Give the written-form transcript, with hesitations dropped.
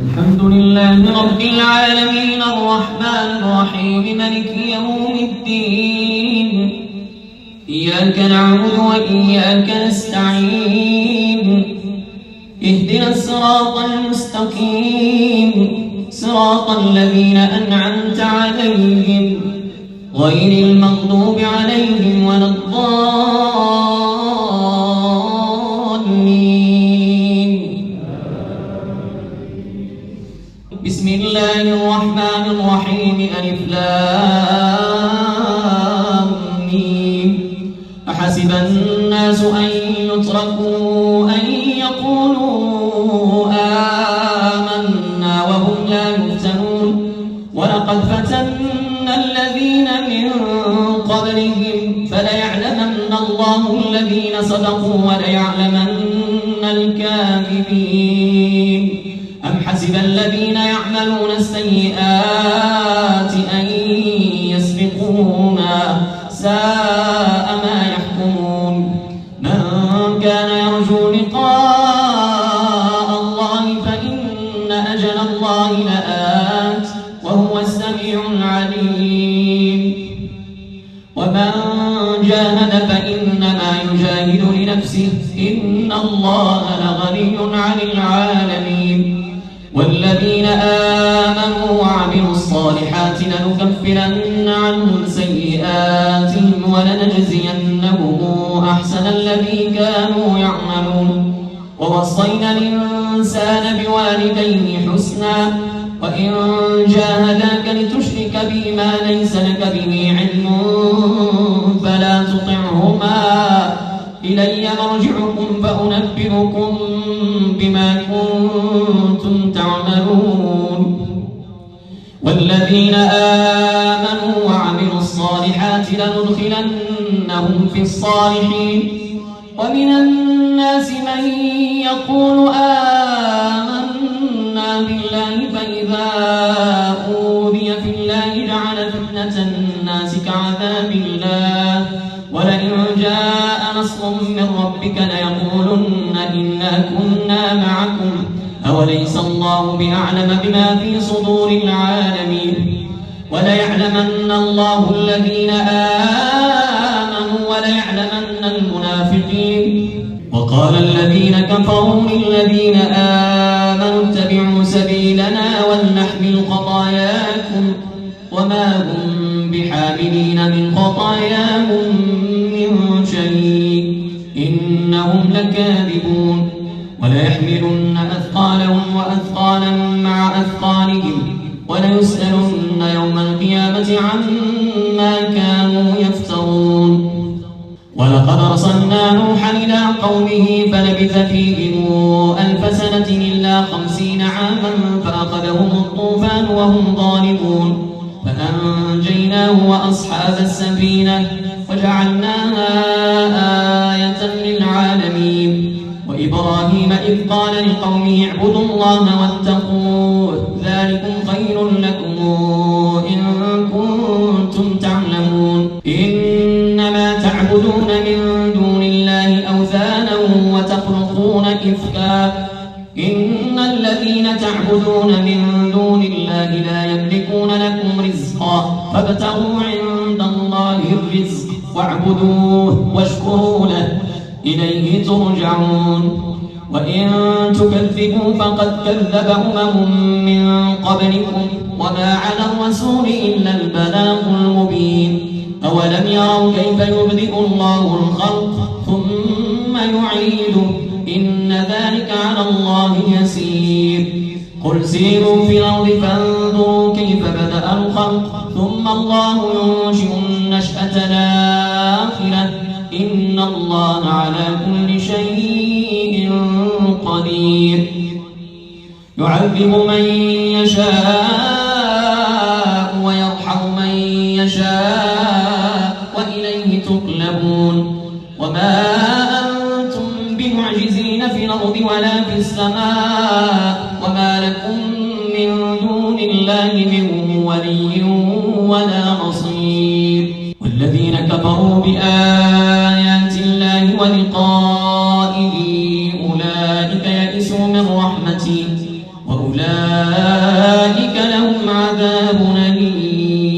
الحمد لله رب العالمين الرحمن الرحيم مالك يوم الدين إياك نعبد وإياك نستعين اهدنا الصراط المستقيم صراط الذين أنعمت عليهم غير المغضوب عليهم ولا الضالين. بسم الله الرحمن الرحيم ألف لام ميم. أحسب الناس أن يتركوا أن يقولوا آمنا وهم لا يفتنون ولقد فتنا الذين من قبلهم فليعلمن الله الذين صدقوا وليعلمن الكاذبين. أم حسب الذين يعملون السيئات أن يسبقونا ساء ما يحكمون. من كان يرجو لقاء الله فإن أجل الله لآت وهو السميع العليم. ومن جاهد فإنما يجاهد لنفسه إن الله لغني عن العالمين. والذين آمنوا وعملوا الصالحات لنكفرن عنهم سيئاتهم ولنجزينهم أحسن الذي كانوا يعملون. ووصينا الإنسان بوالديه حسنا وإن جاهداك لتشرك بي ما ليس لك به علم فلا تطعهما إلي مرجعكم فأنبئكم بما كنتم تعملون. والذين آمنوا وعملوا الصالحات لندخلنهم في الصالحين. ومن الناس من يقول آمنا بالله فإذا أوذي في الله جعل فتنة الناس كعذاب الله ولئن جاء نصر من ربك ليقولن إنا كنا معكم أوليس الله بأعلم بما في صدور العالمين. وليعلمن الله الذين آمنوا وليعلمن المنافقين. وقال الذين كفروا للذين آمنوا اتبعوا سبيلنا ولنحمل خطاياكم وما هم بحاملين من خطاياهم من شيء إنهم لكاذبون. وليحملن أثقالهم وأثقالا مع أثقالهم وليسألن يوم القيامة عما كانوا يفترون. ولقد أرسلنا نوحا إلى قومه فلبث فيهم 1000 سنة إلا 50 عاما فأخذهم الطوفان وهم ظالمون فأنجيناه وأصحاب السفينة وجعلناها آية للعالمين. وإبراهيم إذ قال لقومه اعبدوا الله واتقوه ذلكم خير لكم إن كنتم تعلمون. إنما تعبدون من دون الله أوثانا وتخلقون إفكا إن الذين تعبدون من دون الله لا يملكون لكم رزقا فابتغوا عند الله الرزق واعبدوه واشكروا له إليه ترجعون. وإن تكذبوا فقد كذب من قبلكم وما على الرسول إلا البلاغ المبين. أولم يروا كيف يبدئ الله الخلق ثم يعيده إن ذلك على الله يسير. قل سيروا في الأرض فانظروا كيف بدأ الخلق ثم الله ينشئ النشأة الآخرة إن الله على كل شيء قدير. يعذب من يشاء ويرحم من يشاء وإليه تقلبون. وما أنتم بمعجزين في الأرض ولا في السماء وما لكم من دون الله من ولي ولا نصير. والذين كفروا بآيات الله ولقائه أولئك يئسوا من رحمتي أولئك لهم عذاب أليم